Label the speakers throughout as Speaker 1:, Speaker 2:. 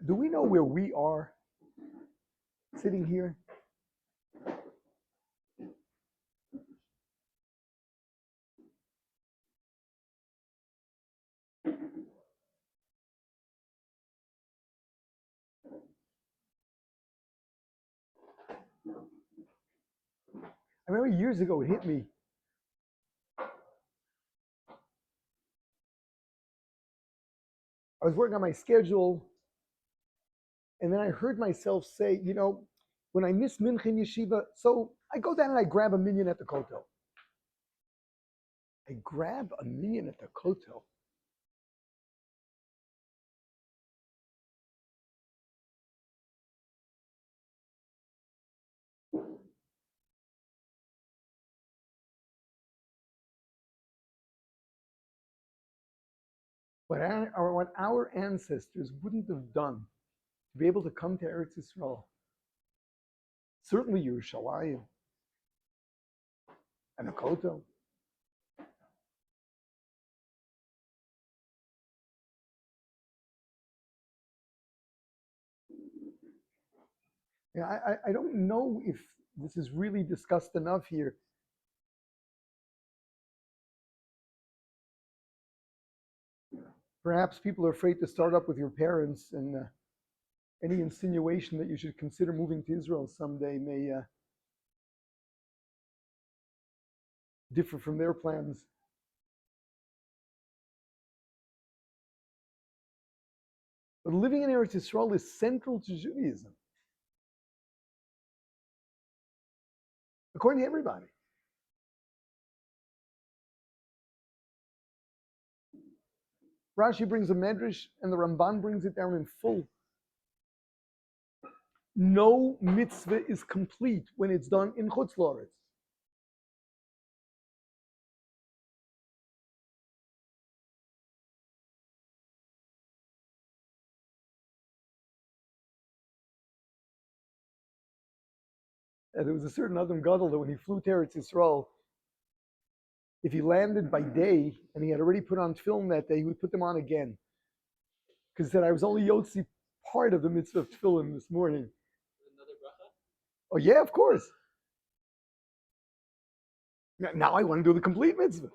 Speaker 1: Do we know where we are sitting here? I remember years ago it hit me. I was working on my schedule, and then I heard myself say, when I miss Mincha Yeshiva, so I go down and I grab a minyan at the kotel. I grab a minyan at the kotel. What our ancestors wouldn't have done to be able to come to Eretz Yisrael, certainly Yerushalayim and a kotel. I don't know if this is really discussed enough here. Perhaps people are afraid to start up with your parents, and any insinuation that you should consider moving to Israel someday may differ from their plans. But living in Eretz Yisrael is central to Judaism, according to everybody. Rashi brings a medrash, and the Ramban brings it down in full. No mitzvah is complete when it's done in Chutz La'aretz. There was a certain Adam Gadol that when he flew to Eretz Yisrael, if he landed by day and he had already put on tefillin that day, he would put them on again. Because he said, I was only yotzi part of the mitzvah of tefillin this morning. Another bracha? Oh yeah, of course. Now I want to do the complete mitzvah.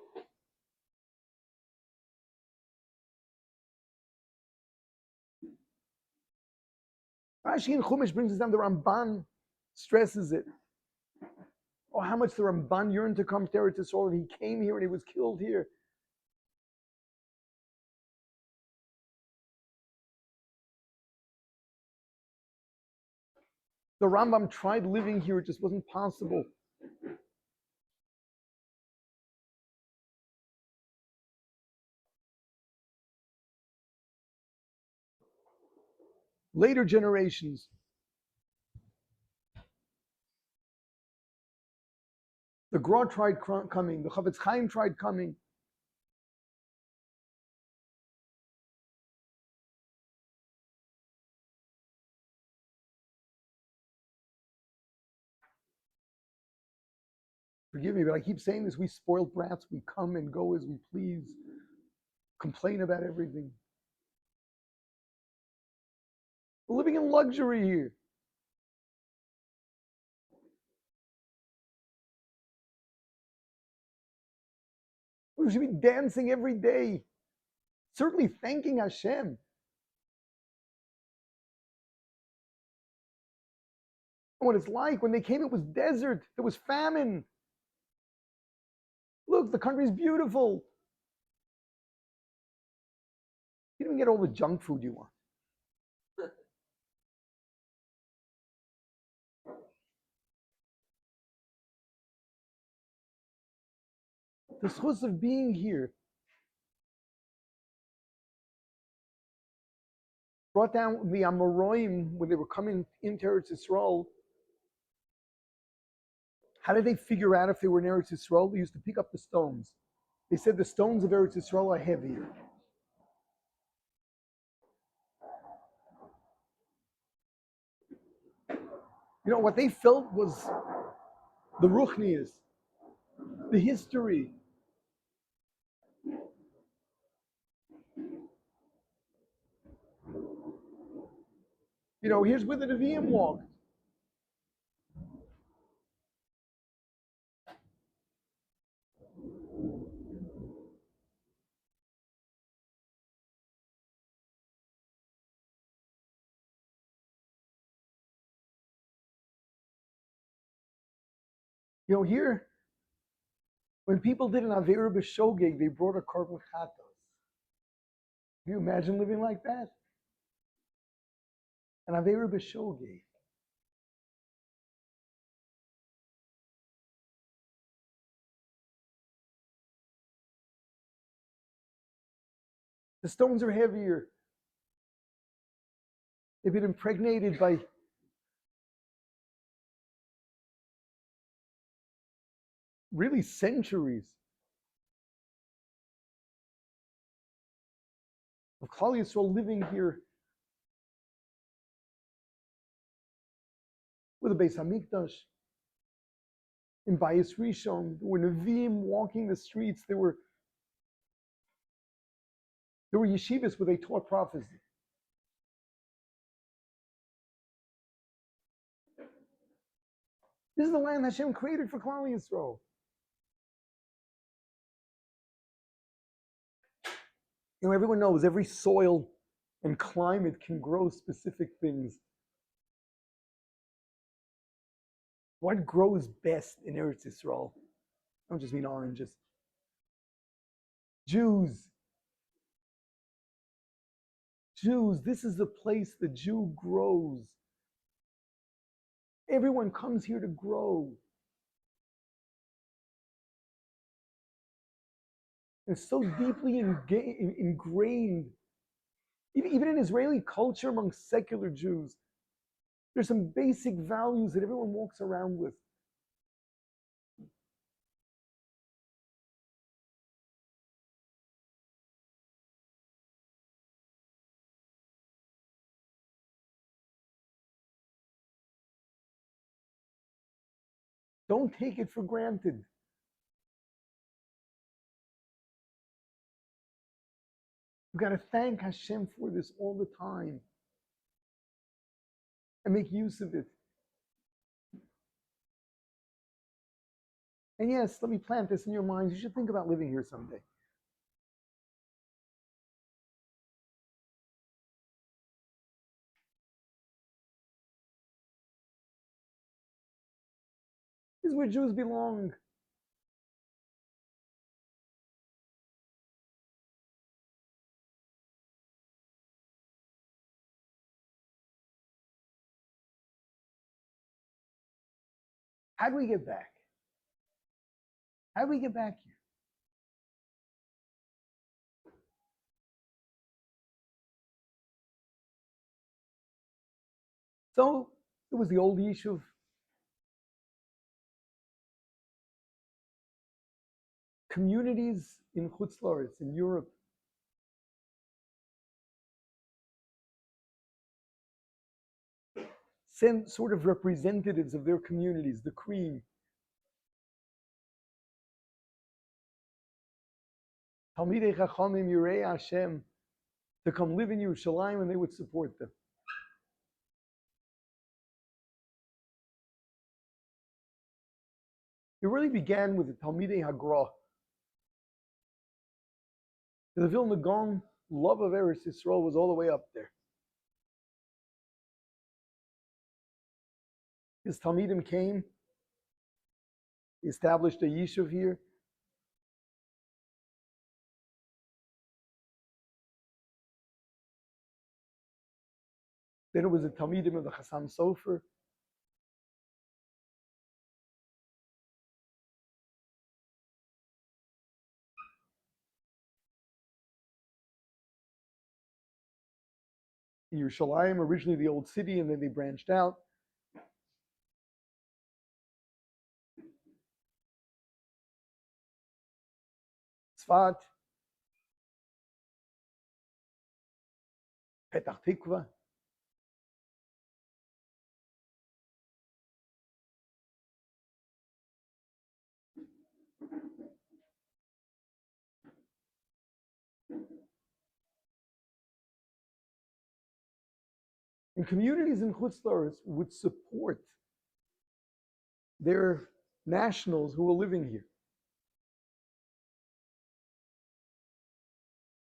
Speaker 1: Rashi and Chumash brings us down, the Ramban stresses it. Oh, how much the Ramban yearned to come to Eretz Yisrael, and he came here and he was killed here. The Rambam tried living here, it just wasn't possible. Later generations, the Gra tried coming, the Chavetz Chaim tried coming. Forgive me, but I keep saying this, we spoiled brats, we come and go as we please, complain about everything. We're living in luxury here. We should be dancing every day, certainly thanking Hashem. And what it's like, when they came, it was desert, there was famine. Look, the country's beautiful. You don't get all the junk food you want. The schus of being here brought down the Amoraim when they were coming into Eretz Yisrael. How did they figure out if they were in Eretz Yisrael? They used to pick up the stones. They said the stones of Eretz Yisrael are heavier. What they felt was the ruchnias, the history. Here's where the Nevi'im walked. Here, when people did an Avera B'Shogeg, they brought a korban chatos. Can you imagine living like that? An Avera B'Shogeg. The stones are heavier. They've been impregnated by really centuries of Klal Yisrael living here with a Beis Hamikdash. In Bayis Rishon, there were Nevi'im walking the streets. There were yeshivas where they taught prophecy. This is the land Hashem created for Klal Yisrael. Everyone knows every soil and climate can grow specific things. What grows best in Eretz Yisrael? I don't just mean oranges. Jews, this is the place the Jew grows. Everyone comes here to grow. It's so deeply ingrained, even in Israeli culture among secular Jews. There's some basic values that everyone walks around with. Don't take it for granted. You've got to thank Hashem for this all the time and make use of it. And yes, let me plant this in your minds. You should think about living here someday. This is where Jews belong. How do we get back? How do we get back here? So it was the old Yishuv. Communities in Chutz La'aretz, in Europe, sent sort of representatives of their communities, the cream. Talmidei Chachamim Yirei Hashem, to come live in Yerushalayim, and they would support them. It really began with the Talmidei Hagra. The Vilna Gaon love of Eretz Yisrael was all the way up there. His Talmidim came, established a yishuv here. Then it was the Talmidim of the Chassam Sofer. Yerushalayim, originally the old city, and then they branched out. Tzfat, Petach Tikva. And communities in Chutz La'aretz would support their nationals who were living here.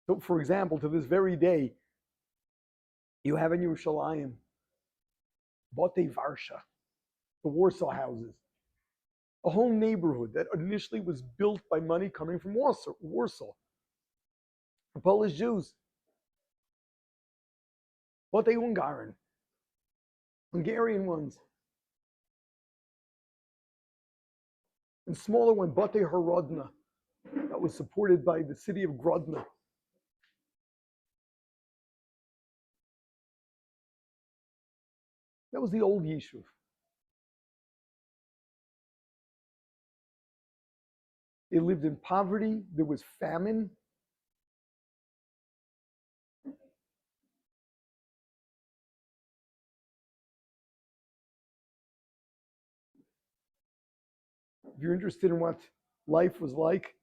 Speaker 1: So, for example, to this very day, you have in Yerushalayim, Botei Varsha, the Warsaw houses, a whole neighborhood that initially was built by money coming from Warsaw, for Polish Jews. Botei Ungarin, Hungarian ones. And smaller one, Botei Horodna, that was supported by the city of Grodno. That was the old Yishuv. They lived in poverty. There was famine. If you're interested in what life was like,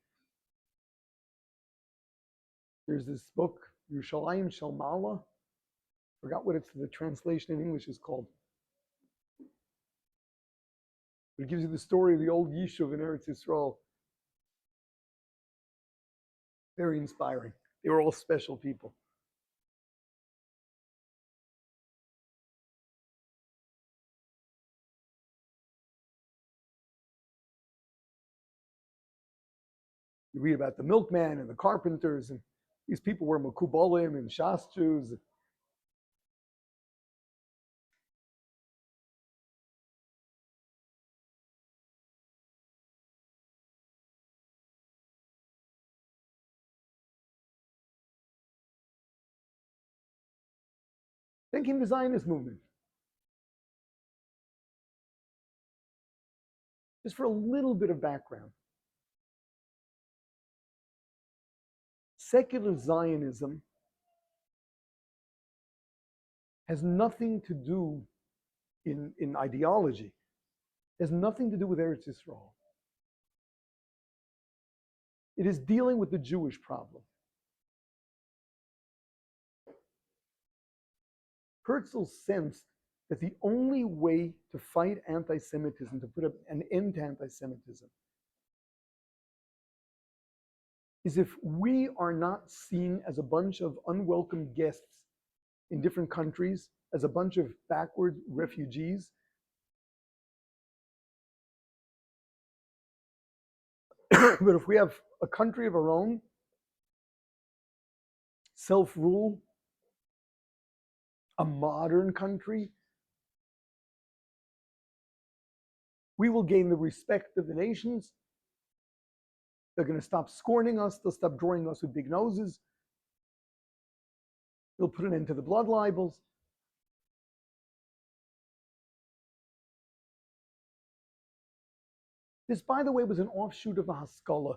Speaker 1: there's this book, Yerushalayim Shel Mala. Forgot what the translation in English is called. It gives you the story of the old Yishuv in Eretz Yisrael. Very inspiring. They were all special people. You read about the milkman and the carpenters, and these people were Mekubalim and Shas Jews. Then came the Zionist movement. Just for a little bit of background. Secular Zionism has nothing to do in ideology, has nothing to do with Eretz Yisrael. It is dealing with the Jewish problem. Herzl sensed that the only way to fight anti-Semitism, to put an end to anti-Semitism, is if we are not seen as a bunch of unwelcome guests in different countries, as a bunch of backward refugees, but if we have a country of our own, self-rule, a modern country, we will gain the respect of the nations. They're going to stop scorning us. They'll stop drawing us with big noses. They'll put an end to the blood libels. This, by the way, was an offshoot of the Haskalah.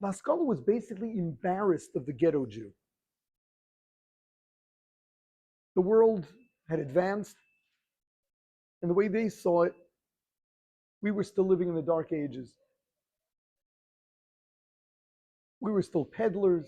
Speaker 1: The Haskalah was basically embarrassed of the ghetto Jew. The world had advanced, and the way they saw it, we were still living in the dark ages. We were still peddlers.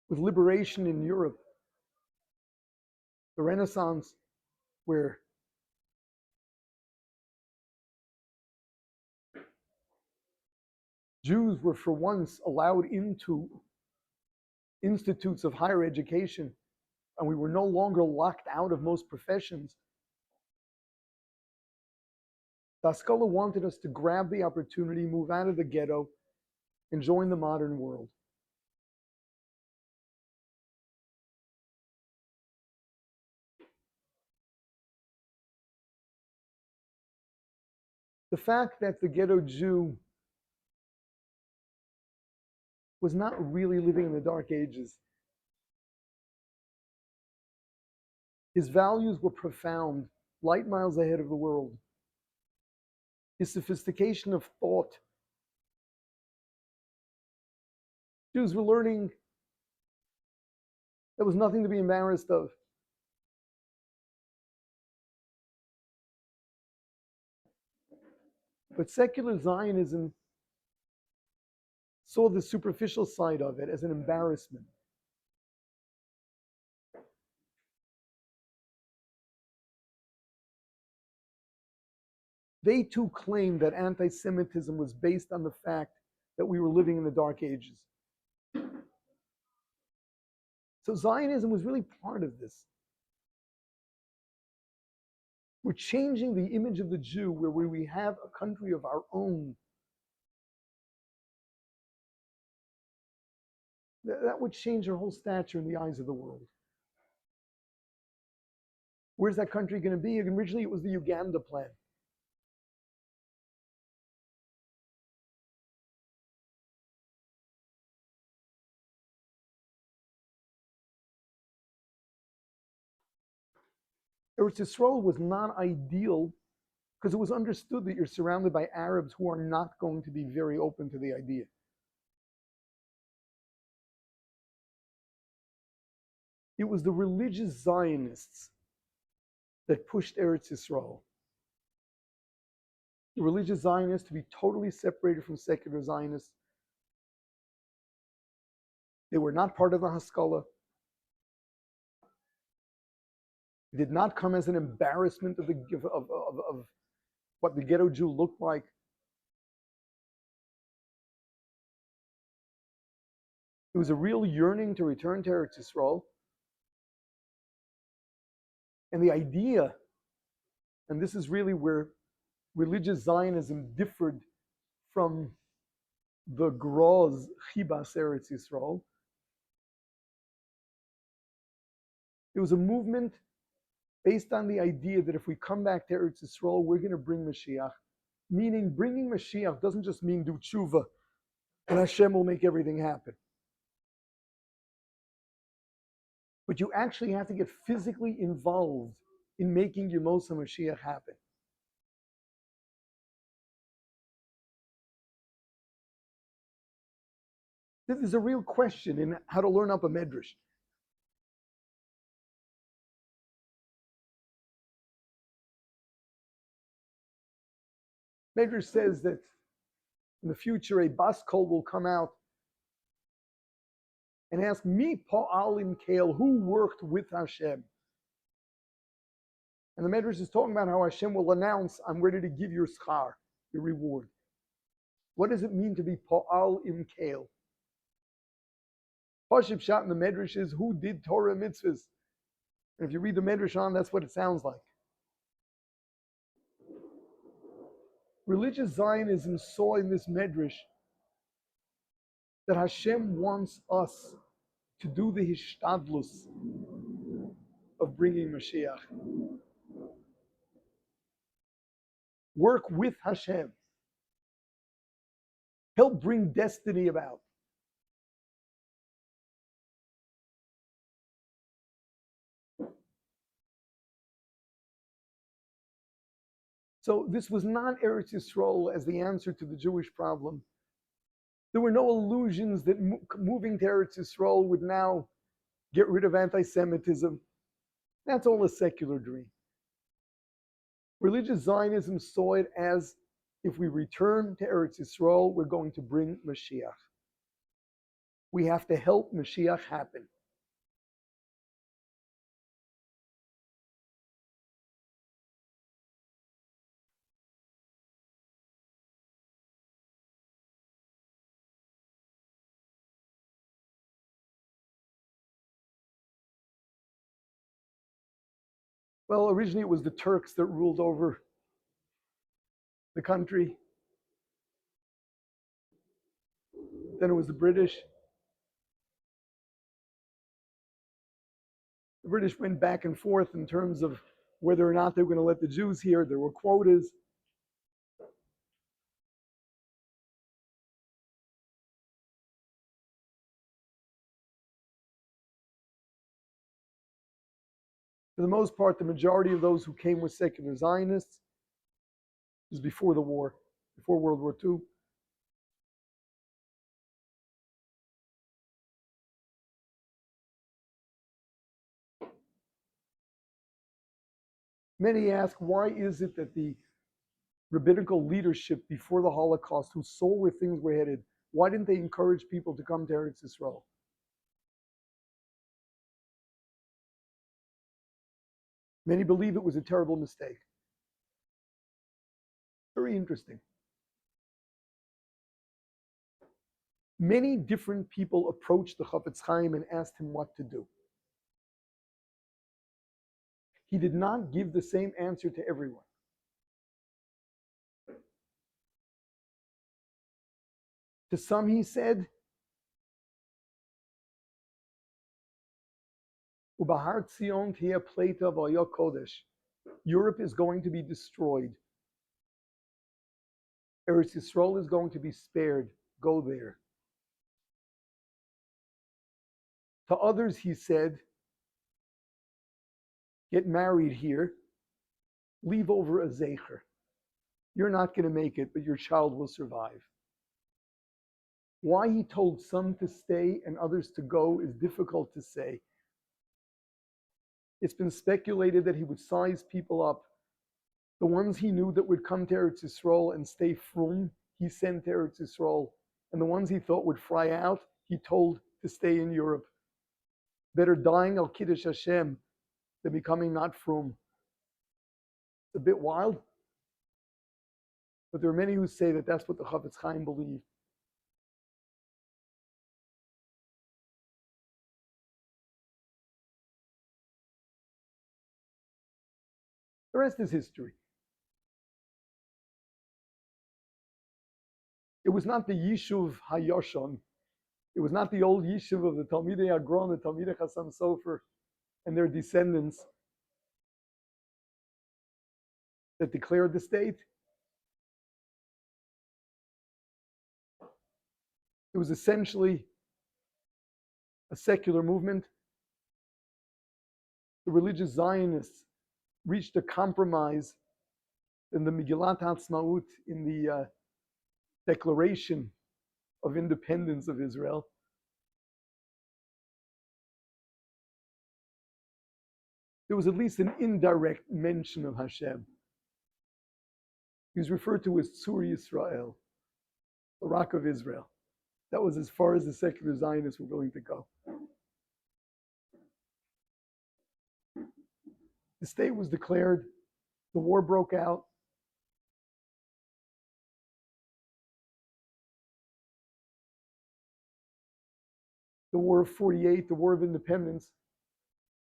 Speaker 1: With liberation in Europe, the Renaissance, where Jews were for once allowed into institutes of higher education, and we were no longer locked out of most professions. The Haskalah wanted us to grab the opportunity, move out of the ghetto, and join the modern world. The fact that the ghetto Jew was not really living in the dark ages. His values were profound, light miles ahead of the world. His sophistication of thought. Jews were learning there was nothing to be embarrassed of. But secular Zionism saw the superficial side of it as an embarrassment. They too claimed that anti-Semitism was based on the fact that we were living in the Dark Ages. So Zionism was really part of this. We're changing the image of the Jew where we have a country of our own. That would change our whole stature in the eyes of the world. Where's that country going to be? Originally, it was the Uganda plan. Eretz Yisrael was not ideal because it was understood that you're surrounded by Arabs who are not going to be very open to the idea. It was the religious Zionists that pushed Eretz Yisrael. The religious Zionists to be totally separated from secular Zionists. They were not part of the Haskalah. It did not come as an embarrassment of what the ghetto Jew looked like. It was a real yearning to return to Eretz Yisrael. And the idea, and this is really where religious Zionism differed from the Groz Chibas Eretz Yisrael. It was a movement based on the idea that if we come back to Eretz Yisrael, we're going to bring Mashiach. Meaning, bringing Mashiach doesn't just mean do tshuva and Hashem will make everything happen. But you actually have to get physically involved in making Yemosa Mashiach happen. This is a real question in how to learn up a medrash. Medrash says that in the future a bas kol will come out and ask me Pa'al im Kale, who worked with Hashem? And the Medrash is talking about how Hashem will announce, I'm ready to give your schar, your reward. What does it mean to be Pa'al im Kale? Pashib Shat in the Medrash is who did Torah mitzvahs. And if you read the Medrash on, that's what it sounds like. Religious Zionism saw in this Medrash that Hashem wants us to do the hishtadlus of bringing Mashiach. Work with Hashem. Help bring destiny about. So this was not Eretz Yisrael as the answer to the Jewish problem. There were no illusions that moving to Eretz Yisrael would now get rid of anti-Semitism. That's all a secular dream. Religious Zionism saw it as if we return to Eretz Yisrael, we're going to bring Mashiach. We have to help Mashiach happen. Well, originally it was the Turks that ruled over the country. Then it was the British. The British went back and forth in terms of whether or not they were going to let the Jews here. There were quotas. For the most part, the majority of those who came were secular Zionists. This was before the war, before World War II. Many ask, why is it that the rabbinical leadership before the Holocaust who saw where things were headed, why didn't they encourage people to come to Eretz Yisrael? Many believe it was a terrible mistake. Very interesting. Many different people approached the Chafetz Chaim and asked him what to do. He did not give the same answer to everyone. To some he said, Ubahar Tzion Tia Pleta V'Aya Kodesh. Europe is going to be destroyed. Eretz Yisrael is going to be spared. Go there. To others he said, get married here, leave over a zecher. You're not going to make it, but your child will survive. Why he told some to stay and others to go is difficult to say. It's been speculated that he would size people up. The ones he knew that would come to Eretz Yisrael and stay frum, he sent to Eretz Yisrael. And the ones he thought would fry out, he told to stay in Europe. Better dying al Kiddush Hashem than becoming not frum. It's a bit wild, but there are many who say that that's what the Chafetz Chaim believed. The rest is history. It was not the Yishuv Hayashon. It was not the old Yishuv of the Talmidei Agron, the Talmidei Chasam Sofer, and their descendants that declared the state. It was essentially a secular movement. The religious Zionists reached a compromise in the Megillat HaAtzmaut, in the Declaration of Independence of Israel. There was at least an indirect mention of Hashem. He was referred to as Tzur Yisrael, the Rock of Israel. That was as far as the secular Zionists were willing to go. The state was declared, the war broke out. The War of 48, the War of Independence,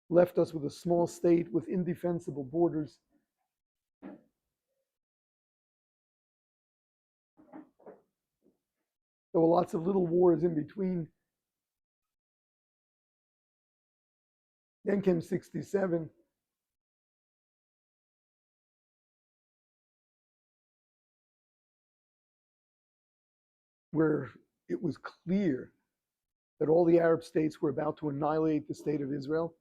Speaker 1: left us with a small state with indefensible borders. There were lots of little wars in between. Then came 67. Where it was clear that all the Arab states were about to annihilate the state of Israel.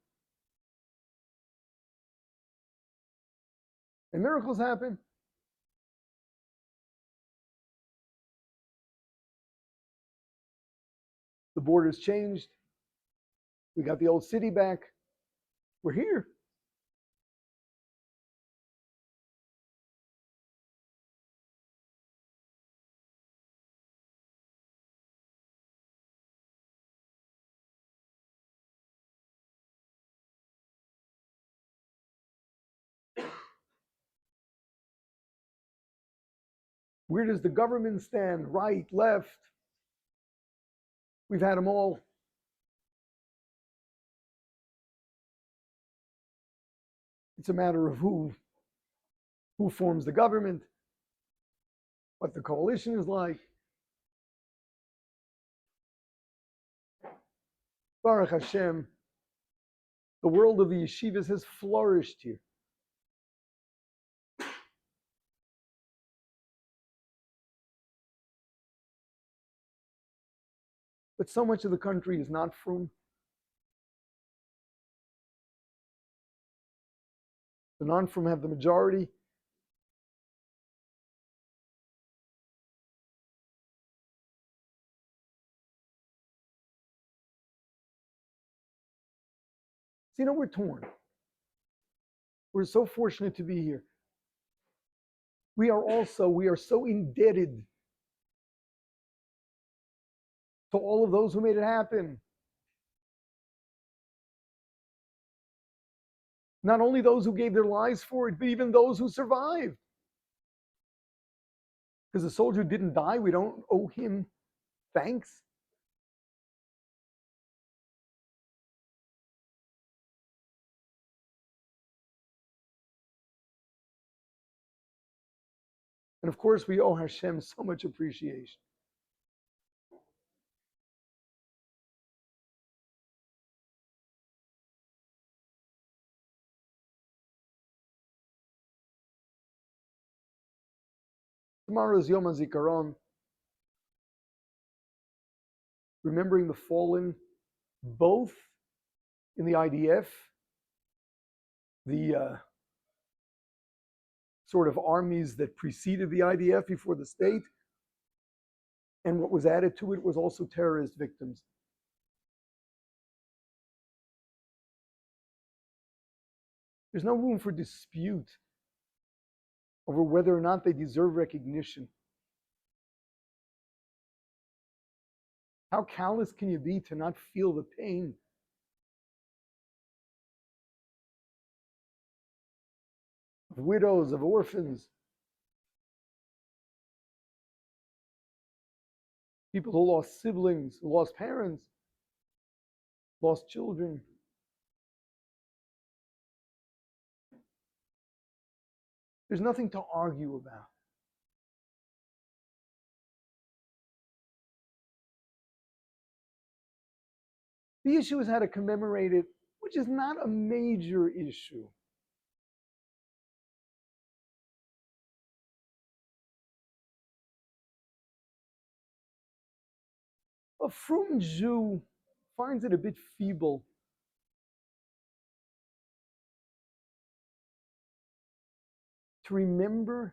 Speaker 1: And miracles happen. The borders changed. We got the old city back. We're here. Where does the government stand? Right, left? We've had them all. It's a matter of who forms the government, what the coalition is like. Baruch Hashem, the world of the yeshivas has flourished here. But so much of the country is not frum. The non-frum have the majority. So, we're torn. We're so fortunate to be here. we are so indebted to all of those who made it happen. Not only those who gave their lives for it, but even those who survived. Because the soldier didn't die, we don't owe him thanks. And of course, we owe Hashem so much appreciation. Tomorrow is Yom Hazikaron, remembering the fallen, both in the IDF, the sort of armies that preceded the IDF before the state, and what was added to it was also terrorist victims. There's no room for dispute over whether or not they deserve recognition. How callous can you be to not feel the pain of widows, of orphans, people who lost siblings, who lost parents, lost children? There's nothing to argue about. The issue is how to commemorate it, which is not a major issue. A frum Jew finds it a bit feeble to remember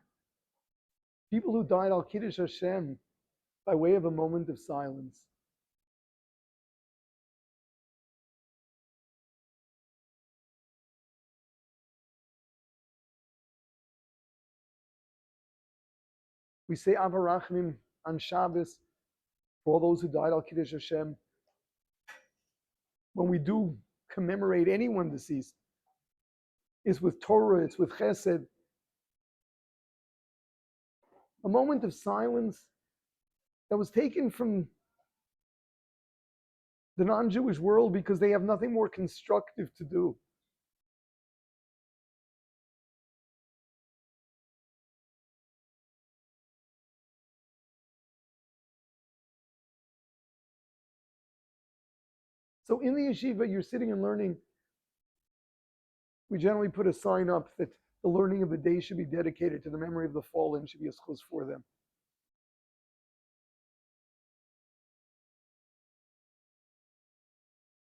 Speaker 1: people who died al Kiddush Hashem by way of a moment of silence. We say Avarachnim on Shabbos for all those who died al Kiddush Hashem. When we do commemorate anyone deceased, it's with Torah, it's with Chesed. A moment of silence that was taken from the non-Jewish world because they have nothing more constructive to do. So in the yeshiva, you're sitting and learning. We generally put a sign up that the learning of the day should be dedicated to the memory of the fallen, should be a schus for them.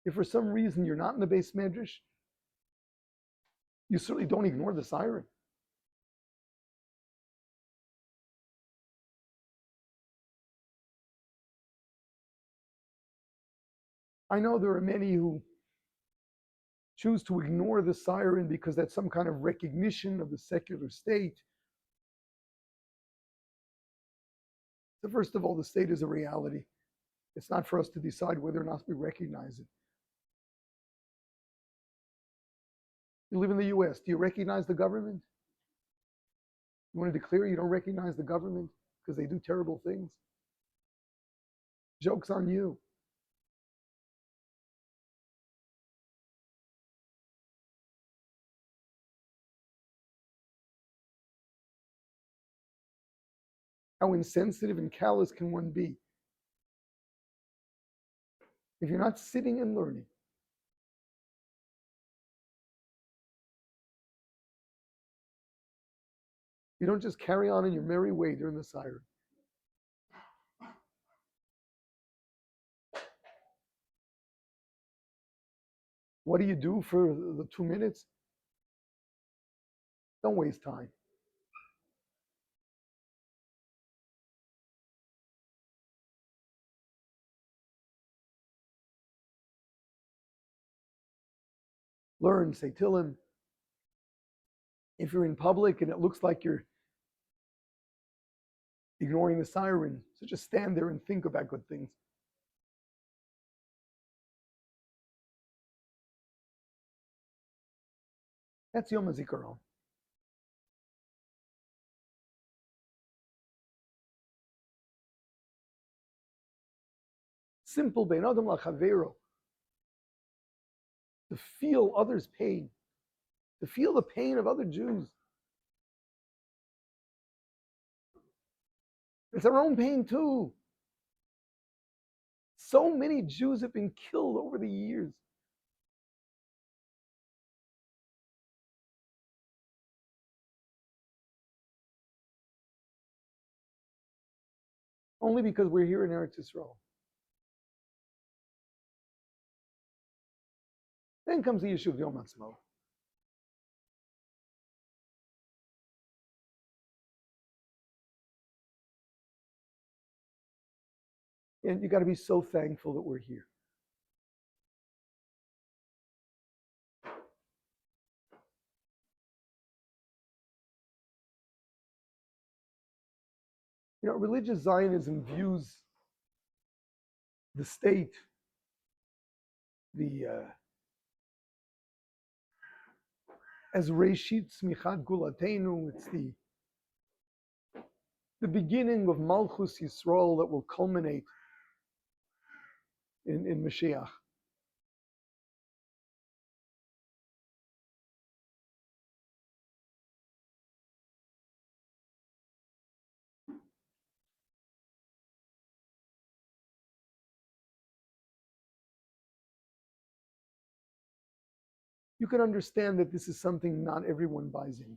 Speaker 1: If for some reason you're not in the base medrash, you certainly don't ignore the siren. I know there are many who choose to ignore the siren because that's some kind of recognition of the secular state. So first of all, the state is a reality. It's not for us to decide whether or not we recognize it. You live in the US. Do you recognize the government? You want to declare you don't recognize the government because they do terrible things? Joke's on you. How insensitive and callous can one be if you're not sitting and learning? You don't just carry on in your merry way during the siren. What do you do for the 2 minutes? Don't waste time. Learn, say Tillim. If you're in public and it looks like you're ignoring the siren. So just stand there and think about good things. That's Yom Hazikaron. Simple bein adam lachavero. To feel others' pain, to feel the pain of other Jews. It's our own pain too. So many Jews have been killed over the years. Only because we're here in Eretz Yisrael. Then comes the issue of Yom Ha'atzmaut. And you got to be so thankful that we're here. You know, religious Zionism views the state, as Reshit Smichat Gulatenu. It's the beginning of Malchus Yisrael that will culminate in Mashiach. You can understand that this is something not everyone buys into.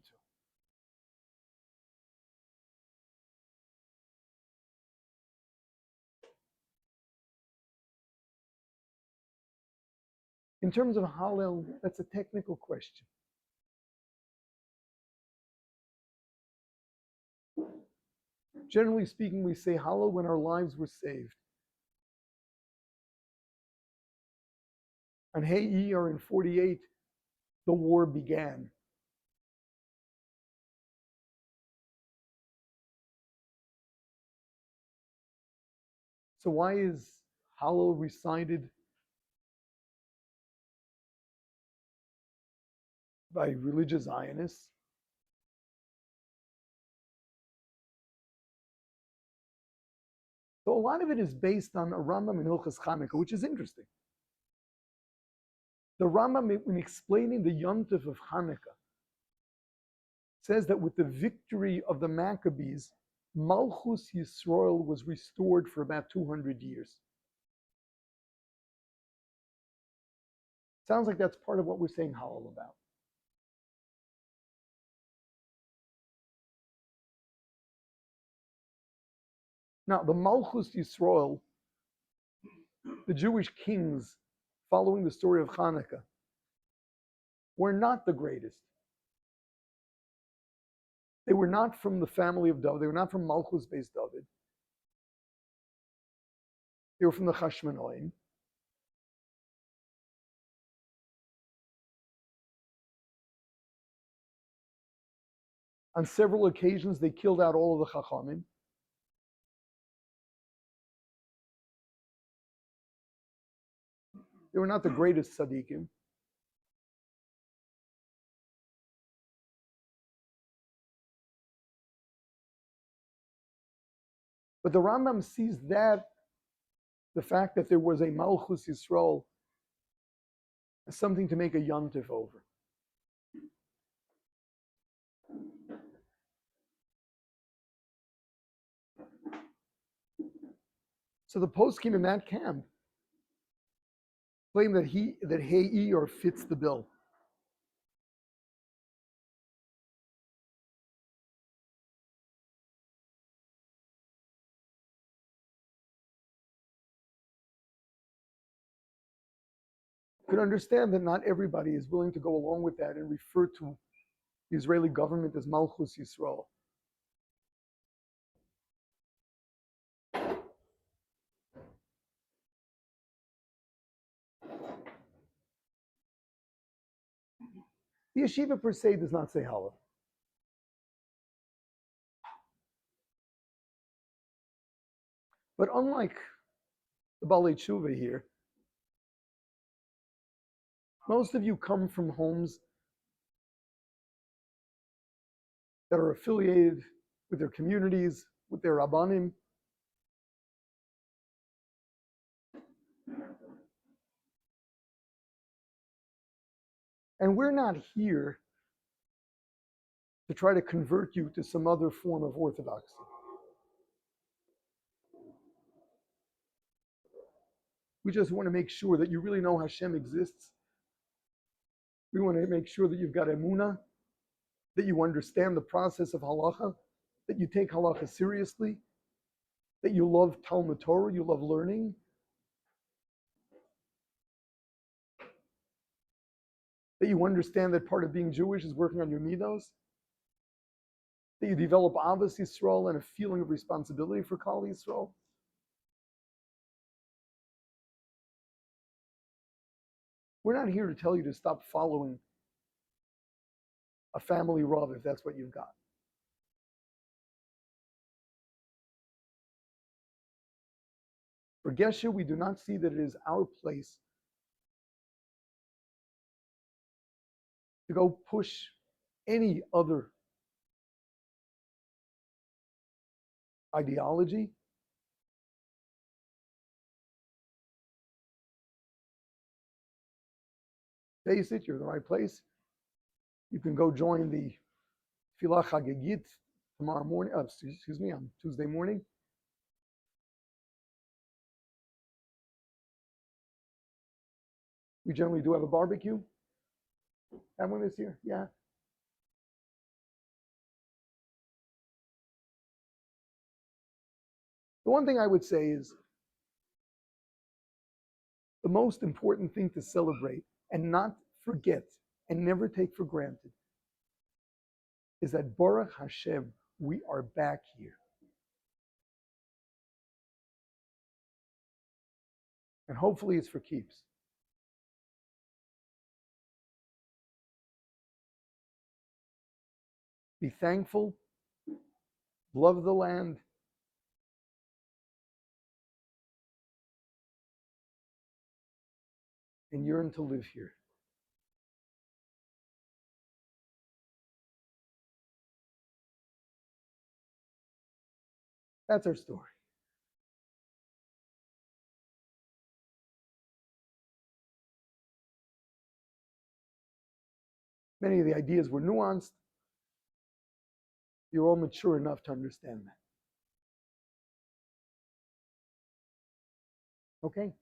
Speaker 1: In terms of Hallel, that's a technical question. Generally speaking, we say Hallel when our lives were saved. On Hey Iyar in 48, the war began. So why is Hallel recited by religious Zionists? So a lot of it is based on a Rambam in Hilchas Chanukah, which is interesting. The Rambam, when explaining the Yom Tov of Hanukkah, says that with the victory of the Maccabees, Malchus Yisrael was restored for about 200 years. Sounds like that's part of what we're saying Hallel about. Now, the Malchus Yisrael, the Jewish kings following the story of Hanukkah, were not the greatest. They were not from the family of David. They were not from Malchus-based David. They were from the Chashmonaim. On several occasions, they killed out all of the Chachamim. They were not the greatest tzaddikim. But the Rambam sees that, the fact that there was a Malchus Yisrael, as something to make a yontif over. So the poskim in that camp claim that Hey Iyar fits the bill. You could understand that not everybody is willing to go along with that and refer to the Israeli government as Malchus Yisrael. The yeshiva per se does not say Hallel. But unlike the Balei Tshuva here, most of you come from homes that are affiliated with their communities, with their Rabbanim. And we're not here to try to convert you to some other form of orthodoxy. We just want to make sure that you really know Hashem exists. We want to make sure that you've got emunah, that you understand the process of halacha, that you take halacha seriously, that you love Talmud Torah, you love learning. That you understand that part of being Jewish is working on your midos. That you develop Avos Yisrael and a feeling of responsibility for Klal Yisrael. We're not here to tell you to stop following a family Rav if that's what you've got. For Geshe, we do not see that it is our place to go push any other ideology. Face it, you're in the right place. You can go join the Tfilah Chagigit tomorrow morning, on Tuesday morning. We generally do have a barbecue. Have one this year? Yeah. The one thing I would say is the most important thing to celebrate and not forget and never take for granted is that Baruch Hashem, we are back here. And hopefully it's for keeps. Be thankful, love the land, and yearn to live here. That's our story. Many of the ideas were nuanced. You're all mature enough to understand that. Okay?